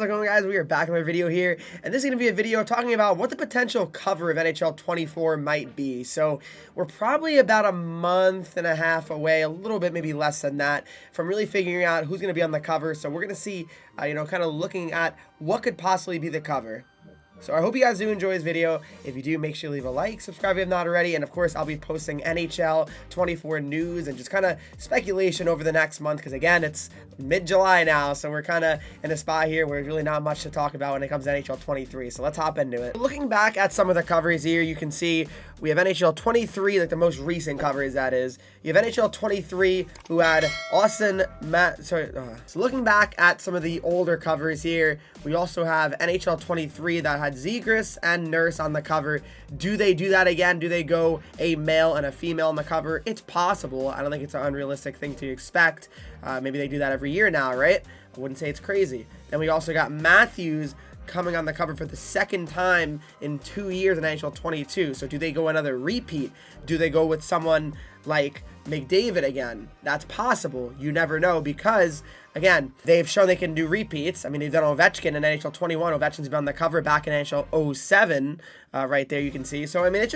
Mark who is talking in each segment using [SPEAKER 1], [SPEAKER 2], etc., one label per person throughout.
[SPEAKER 1] how's it going, guys? We are back in my video here, and this is going to be a video talking about what the potential cover of NHL 24 might be. So we're probably about a month and a half away, a little bit maybe less than that, from really figuring out who's going to be on the cover. So we're going to see, kind of looking at what could possibly be the cover. So I hope you guys do enjoy this video. If you do, make sure you leave a like, subscribe if you have not already, and of course I'll be posting NHL 24 news and just kind of speculation over the next month, because again, it's mid-July now, so we're kind of in a spot here where there's really not much to talk about when it comes to NHL 23, so let's hop into it. Looking back at some of the covers here, you can see we have NHL 23, like the most recent covers, that is. You have NHL 23, who had Austin So looking back at some of the older covers here, we also have NHL 23 that had Zegras and Nurse on the cover. Do they do that again? Do they go a male and a female on the cover? It's possible. I don't think it's an unrealistic thing to expect. Maybe they do that every year now, right? I wouldn't say it's crazy. Then we also got Matthews coming on the cover for the second time in 2 years in NHL 22. So do they go another repeat? Do they go with someone like McDavid again? That's possible. You never know, because again, they've shown they can do repeats. I mean, they've done Ovechkin in NHL 21. Ovechkin's been on the cover back in NHL 07. Right there you can see. So I mean, it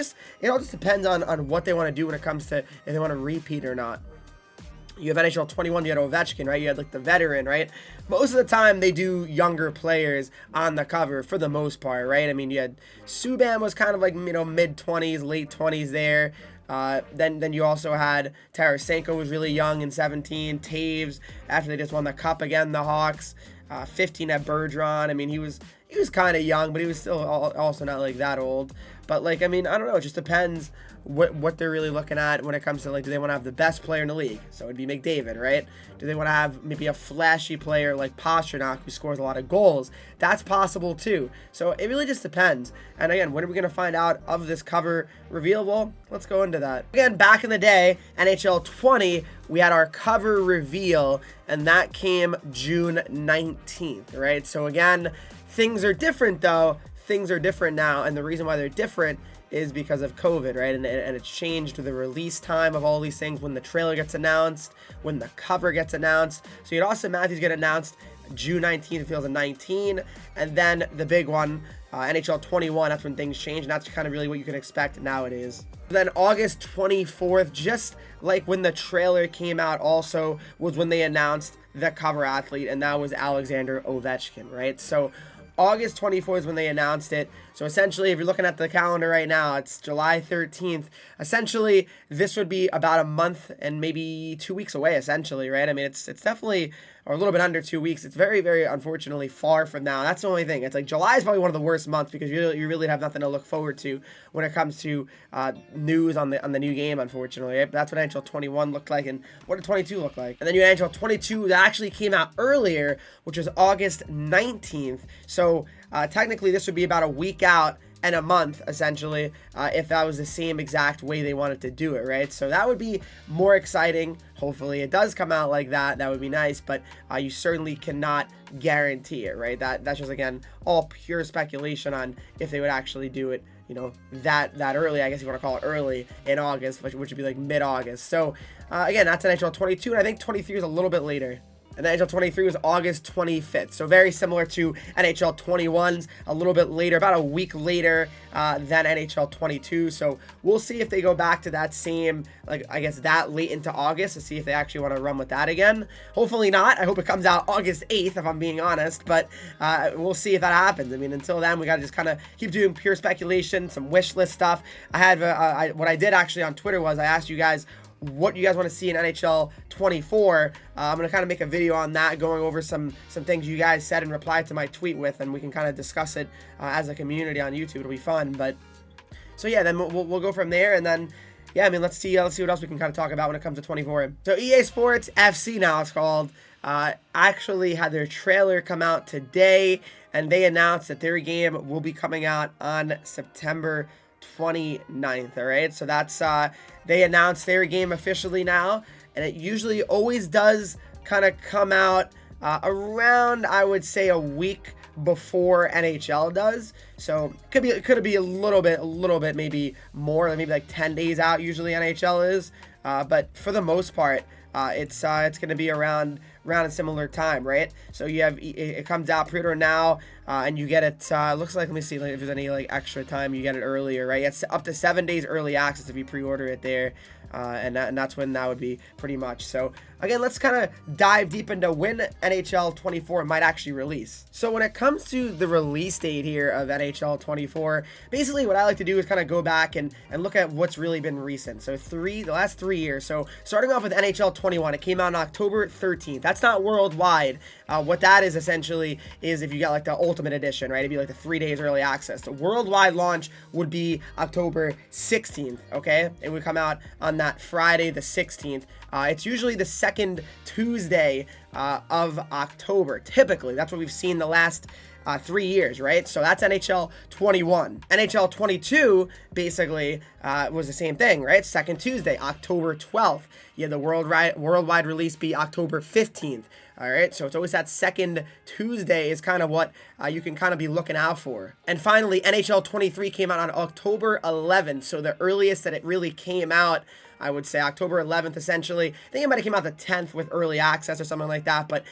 [SPEAKER 1] all just depends on what they want to do when it comes to if they want to repeat or not. You have NHL 21, you had Ovechkin, right? You had like the veteran, right? Most of the time they do younger players on the cover for the most part, right? I mean, you had Subban was kind of like, mid-20s, late 20s there. Then you also had Tarasenko was really young in 17. Taves, after they just won the cup again, the Hawks. 15 at Bergeron. I mean, he was kind of young, but he was still also not like that old. But like, I mean, I don't know. It just depends what they're really looking at when it comes to, like, do they want to have the best player in the league? So it'd be McDavid, right? Do they want to have maybe a flashy player like Pastrnak who scores a lot of goals? That's possible too. So it really just depends. And again, when are we going to find out of this cover reveal? Well, let's go into that. Again, back in the day, NHL 20, we had our cover reveal, and that came June 19th, right? So again, things are different though. Things are different now, and the reason why they're different is because of COVID, right? And it's changed the release time of all these things, when the trailer gets announced, when the cover gets announced. So you had Austin Matthews get announced June 19th, 2019, and then the big one, NHL 21, that's when things change, and that's kind of really what you can expect nowadays. Then August 24th, just like when the trailer came out also, was when they announced the cover athlete, and that was Alexander Ovechkin, right? So August 24th is when they announced it. So essentially, if you're looking at the calendar right now, it's July 13th. Essentially, this would be about a month and maybe 2 weeks away, essentially, right? I mean, it's definitely, or a little bit under 2 weeks. It's very, very unfortunately far from now. That's the only thing. It's like July is probably one of the worst months, because you really have nothing to look forward to when it comes to news on the new game, unfortunately, right? But that's what NHL 21 looked like, and what did 22 look like? And then you had NHL 22 that actually came out earlier, which was August 19th. So technically, this would be about a week out and a month, essentially, if that was the same exact way they wanted to do it, right? So that would be more exciting. Hopefully it does come out like that. That would be nice, but you certainly cannot guarantee it, right? That's just, again, all pure speculation on if they would actually do it, that early. I guess you want to call it early in August, which would be like mid-August. So again, that's NHL 22, and I think 23 is a little bit later. And NHL 23 was August 25th. So very similar to NHL 21's, a little bit later, about a week later than NHL 22. So we'll see if they go back to that same, like, I guess that late into August, to see if they actually want to run with that again. Hopefully not. I hope it comes out August 8th, if I'm being honest. But we'll see if that happens. I mean, until then, we got to just kind of keep doing pure speculation, some wish list stuff. I had, what I did actually on Twitter was I asked you guys what you guys want to see in NHL 24. I'm going to kind of make a video on that, going over some things you guys said and replied to my tweet with, and we can kind of discuss it as a community on YouTube. It'll be fun. But so yeah, then we'll go from there, and then yeah, I mean, let's see what else we can kind of talk about when it comes to 24. So EA Sports FC, now it's called, actually had their trailer come out today, and they announced that their game will be coming out on September 29th. All right, so that's they announced their game officially now, and it usually always does kind of come out around, I would say, a week before NHL does. So it could be a little bit maybe more, maybe like 10 days out usually NHL is, but for the most part it's going to be around around a similar time, right? So you have it comes out pre-order now, and you get it. Looks like, let me see, like, if there's any like extra time, you get it earlier, right? It's up to 7 days early access if you pre-order it there. And that's when that would be pretty much. So again, let's kind of dive deep into when NHL 24 might actually release. So when it comes to the release date here of NHL 24, basically what I like to do is kind of go back and look at what's really been recent. So the last 3 years. So starting off with NHL 21, it came out on October 13th. That's not worldwide. What that is essentially is if you got like the Ultimate Edition, right? It'd be like the 3 days early access. The worldwide launch would be October 16th, okay? It would come out on that Friday the 16th. It's usually the second Tuesday of October. Typically, that's what we've seen the last 3 years, right? So that's NHL 21. NHL 22 basically was the same thing, right? Second Tuesday, October 12th. You have the worldwide release be October 15th. All right, so it's always that second Tuesday is kind of what you can kind of be looking out for. And finally, NHL 23 came out on October 11th. So the earliest that it really came out, I would say October 11th, essentially. I think it might have came out the 10th with early access or something like that, but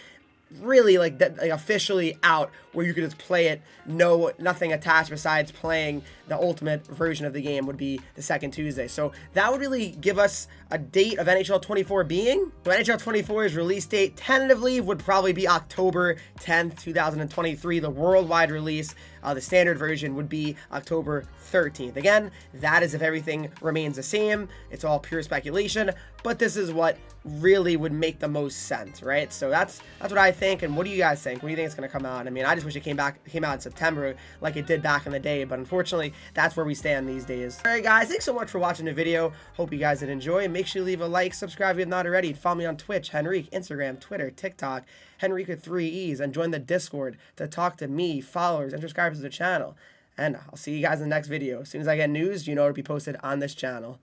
[SPEAKER 1] really like that, like officially out where you could just play it, nothing attached besides playing the ultimate version of the game would be the second Tuesday. So that would really give us a date of NHL 24 being. So NHL 24's release date tentatively would probably be October 10th, 2023. The worldwide release, the standard version, would be October 13th. Again, that is if everything remains the same. It's all pure speculation, but this is what really would make the most sense, right? So that's what I think. And what do you guys think? What do you think it's going to come out? I mean, I just wish it came out in September like it did back in the day, but unfortunately, that's where we stand these days. All right, guys, thanks so much for watching the video. Hope you guys did enjoy. Make sure you leave a like, subscribe if you have not already. Follow me on Twitch, Henreek, Instagram, Twitter, TikTok, Henreek with 3 E's, and join the Discord to talk to me, followers, and subscribers to the channel. And I'll see you guys in the next video. As soon as I get news, you know it'll be posted on this channel.